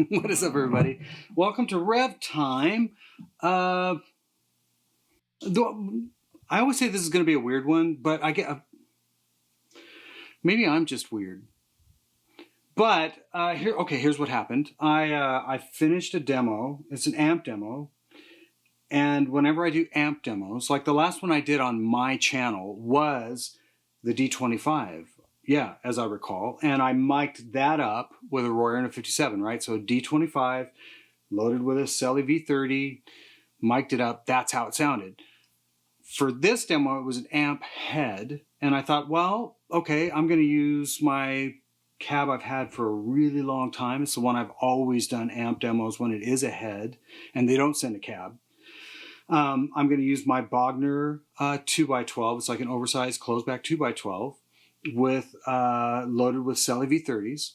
What is up, everybody? Welcome to Rev Time. I always say this is going to be a weird one, but maybe I'm just weird. But here's what happened. I finished a demo. It's an amp demo, and whenever I do amp demos, like the last one I did on my channel was the D25. Yeah, as I recall. And I mic'd that up with a Royer and a 57, right? So a D25 loaded with a Celly V30, mic'd it up. That's how it sounded. For this demo, it was an amp head. And I thought, well, okay, I'm going to use my cab I've had for a really long time. It's the one I've always done amp demos when it is a head and they don't send a cab. I'm going to use my Bogner 2x12. It's like an oversized closeback 2x12. With loaded with Celly V30s,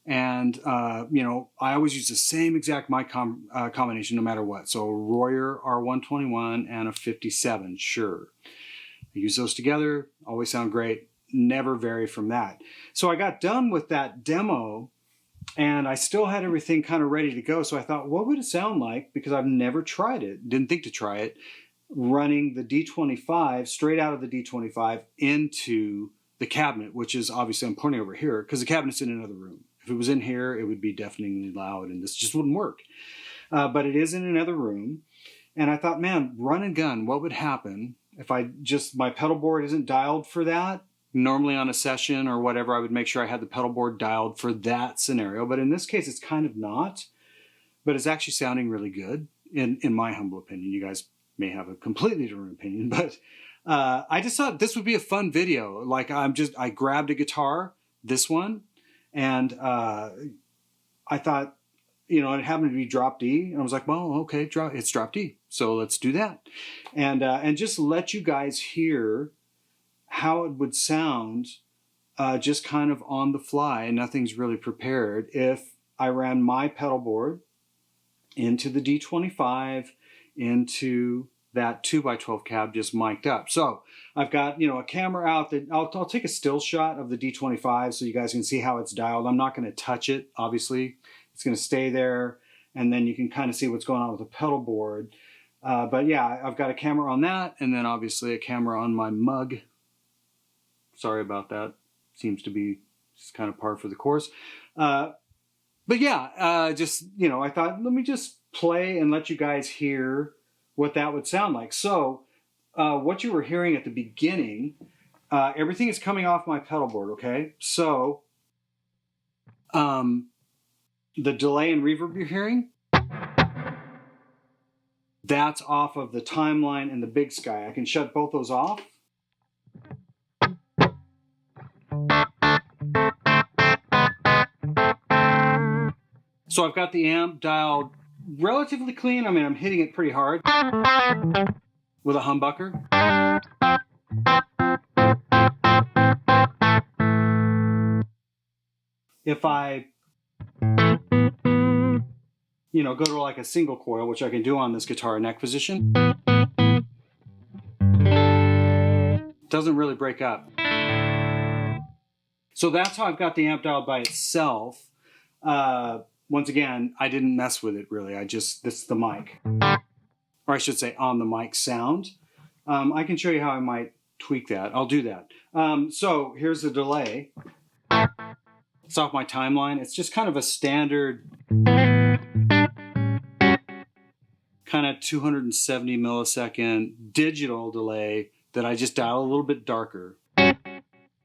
and I always use the same exact mic combination no matter what. So a Royer R121 and a 57, sure. I use those together, always sound great, never vary from that. So I got done with that demo, and I still had everything kind of ready to go. So I thought, what would it sound like? Because I've never tried it, didn't think to try it, running the D25 straight out of the D25 into the cabinet, which is obviously I'm pointing over here because the cabinet's in another room. If it was in here, it would be deafeningly loud and this just wouldn't work. But it is in another room. And I thought, man, run and gun, what would happen if my pedal board isn't dialed for that? Normally on a session or whatever, I would make sure I had the pedal board dialed for that scenario. But in this case, it's kind of not. But it's actually sounding really good, in my humble opinion. You guys may have a completely different opinion, but I just thought this would be a fun video. Like I grabbed a guitar, this one, and I thought, it happened to be drop D, and I was like, well, okay, it's drop D, so let's do that, and just let you guys hear how it would sound, just kind of on the fly, and nothing's really prepared. If I ran my pedal board into the D25, into that 2x12 cab just mic'd up. So I've got, a camera out that I'll take a still shot of the D25 so you guys can see how it's dialed. I'm not going to touch it, obviously. It's going to stay there, and then you can kind of see what's going on with the pedal board. But yeah, I've got a camera on that, and then obviously a camera on my mug. Sorry about that. Seems to be just kind of par for the course. But yeah, I thought, let me just play and let you guys hear what that would sound like. So what you were hearing at the beginning, everything is coming off my pedal board, okay? So the delay and reverb you're hearing, that's off of the Timeline and the Big Sky. I can shut both those off. So I've got the amp dialed relatively clean. I mean, I'm hitting it pretty hard with a humbucker. If I go to like a single coil, which I can do on this guitar neck position, doesn't really break up. So that's how I've got the amp dialed by itself. Once again, I didn't mess with it really. This is the mic. Or I should say on the mic sound. I can show you how I might tweak that. I'll do that. So here's the delay. It's off my timeline. It's just kind of a standard kind of 270 millisecond digital delay that I just dial a little bit darker.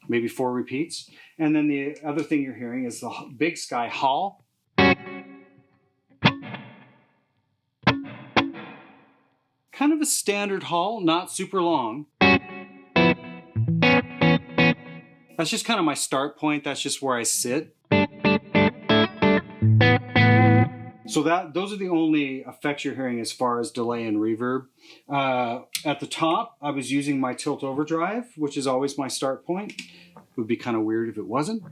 Maybe 4 repeats. And then the other thing you're hearing is the Big Sky Hall. Kind of a standard hall, not super long. That's just kind of my start point. That's just where I sit. So those are the only effects you're hearing as far as delay and reverb. At the top, I was using my tilt overdrive, which is always my start point. It would be kind of weird if it wasn't.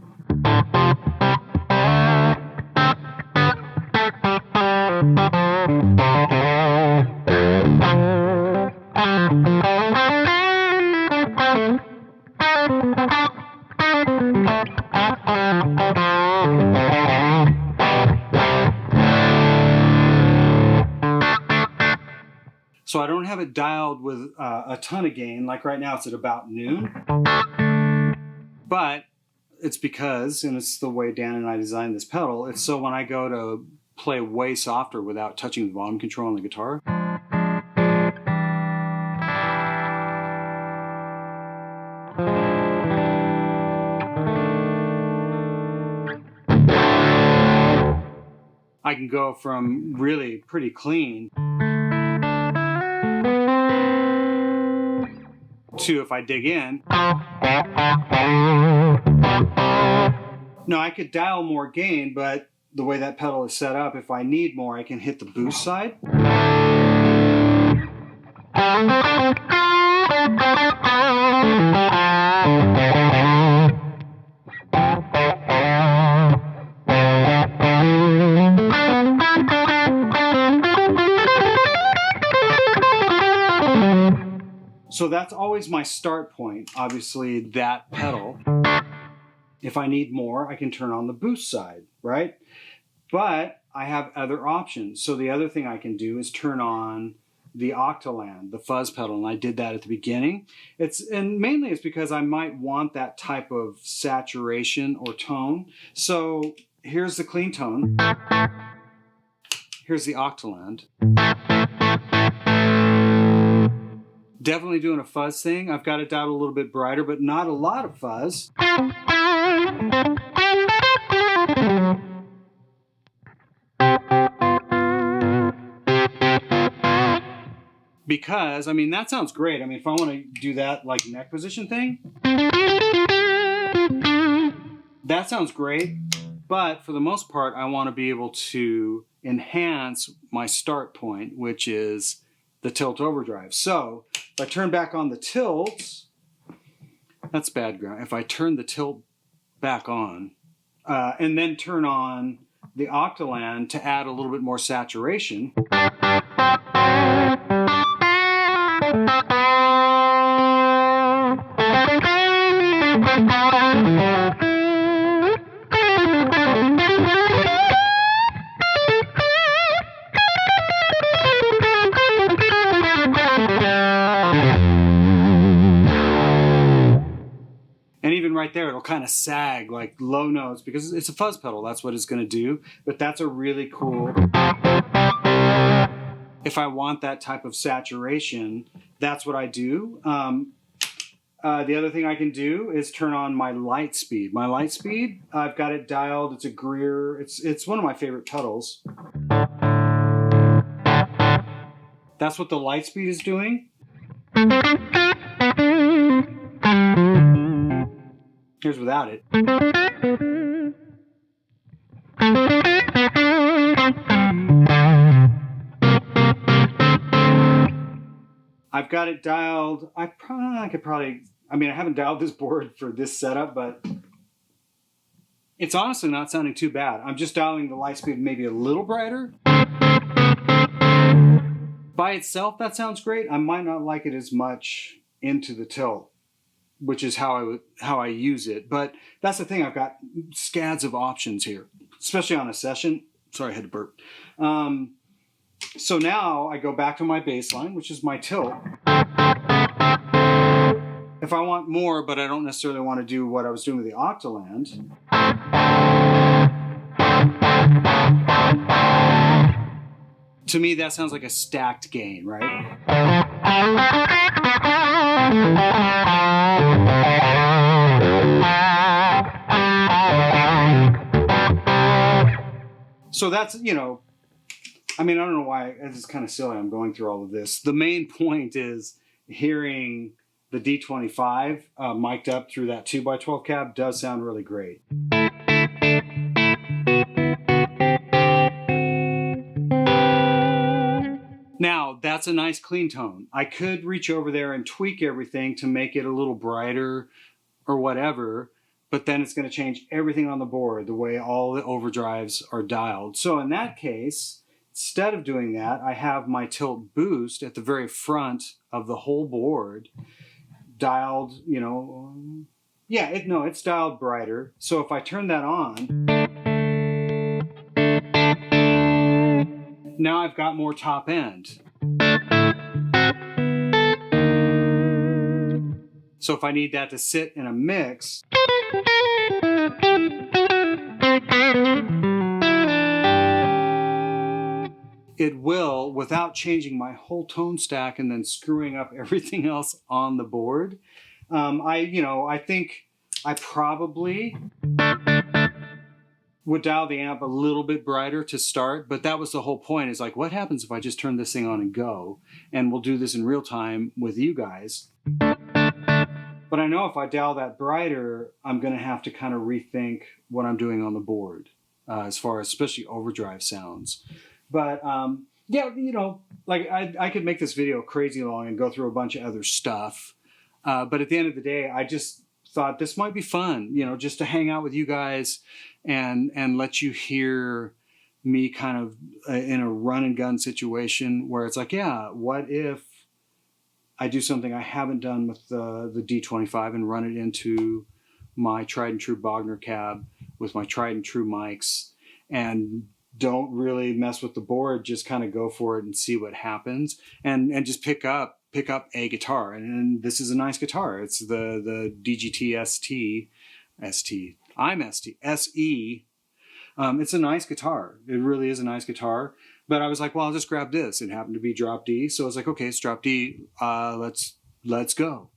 So I don't have it dialed with a ton of gain. Like right now it's at about noon. But it's because, and it's the way Dan and I designed this pedal, it's so when I go to play way softer without touching the volume control on the guitar, I can go from really pretty clean to, if I dig in, no, I could dial more gain, but the way that pedal is set up, if I need more, I can hit the boost side. So that's always my start point, obviously, that pedal. If I need more, I can turn on the boost side, right? But I have other options. So the other thing I can do is turn on the Octaland, the fuzz pedal, and I did that at the beginning. And mainly it's because I might want that type of saturation or tone. So here's the clean tone. Here's the Octaland. Definitely doing a fuzz thing. I've got it dialed a little bit brighter, but not a lot of fuzz. Because, I mean, that sounds great. I mean, if I want to do that like neck position thing, that sounds great. But for the most part, I want to be able to enhance my start point, which is the tilt overdrive. So if I turn back on the tilts, that's bad ground. If I turn the tilt back on and then turn on the Octaland to add a little bit more saturation, and even right there, it'll kind of sag like low notes because it's a fuzz pedal. That's what it's going to do. But that's a really cool. If I want that type of saturation, that's what I do. The other thing I can do is turn on my light speed. My light speed, I've got it dialed. It's a Greer. It's one of my favorite pedals. That's what the light speed is doing. Here's without it. I've got it dialed. I haven't dialed this board for this setup, but it's honestly not sounding too bad. I'm just dialing the light speed maybe a little brighter. By itself, that sounds great. I might not like it as much into the tilt, which is how I use it. But that's the thing. I've got scads of options here, especially on a session. Sorry, I had to burp. So now I go back to my bass line, which is my tilt. If I want more, but I don't necessarily want to do what I was doing with the Octaland, to me that sounds like a stacked gain, right? So that's, you know, I mean, I don't know why, it's kind of silly I'm going through all of this. The main point is hearing the D25 mic'd up through that 2x12 cab does sound really great. Now, that's a nice clean tone. I could reach over there and tweak everything to make it a little brighter or whatever, but then it's going to change everything on the board, the way all the overdrives are dialed. So in that case, instead of doing that, I have my tilt boost at the very front of the whole board, dialed, you know, yeah, it's dialed brighter. So if I turn that on, now I've got more top end. So if I need that to sit in a mix, it will, without changing my whole tone stack and then screwing up everything else on the board. I think I probably would dial the amp a little bit brighter to start, but that was the whole point, is like, what happens if I just turn this thing on and go? And we'll do this in real time with you guys. But I know if I dial that brighter, I'm going to have to kind of rethink what I'm doing on the board, as far as especially overdrive sounds. But yeah, you know, like I could make this video crazy long and go through a bunch of other stuff. But at the end of the day, I just thought this might be fun, you know, just to hang out with you guys and let you hear me kind of in a run and gun situation where it's like, yeah, what if I do something I haven't done with the D25 and run it into my tried and true Bogner cab with my tried and true mics, and don't really mess with the board, just kind of go for it and see what happens, and just pick up a guitar. And this is a nice guitar. It's the DGT SE. It's a nice guitar. It really is a nice guitar. But I was like, well, I'll just grab this. It happened to be drop D. So I was like, okay, it's drop D. Let's go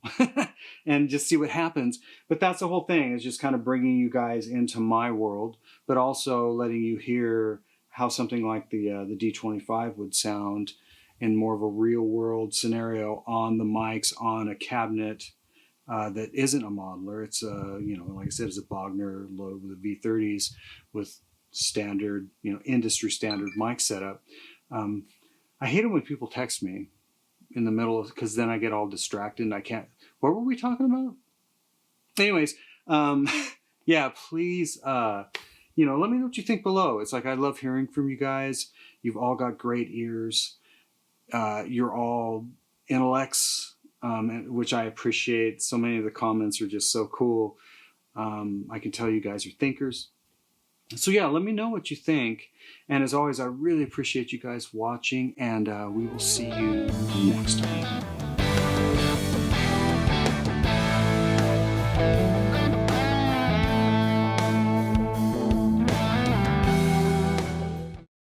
and just see what happens. But that's the whole thing, is just kind of bringing you guys into my world, but also letting you hear how something like the D25 would sound in more of a real world scenario on the mics on a cabinet that isn't a modeler. It's like I said, it's a Bogner load with a V30s with standard, industry standard mic setup. I hate it when people text me in the middle of, because then I get all distracted and I can't. What were we talking about? Anyways, yeah, please, let me know what you think below. It's like, I love hearing from you guys. You've all got great ears. You're all intellects, which I appreciate. So many of the comments are just so cool. I can tell you guys are thinkers. So yeah, let me know what you think. And as always, I really appreciate you guys watching, and we will see you next time.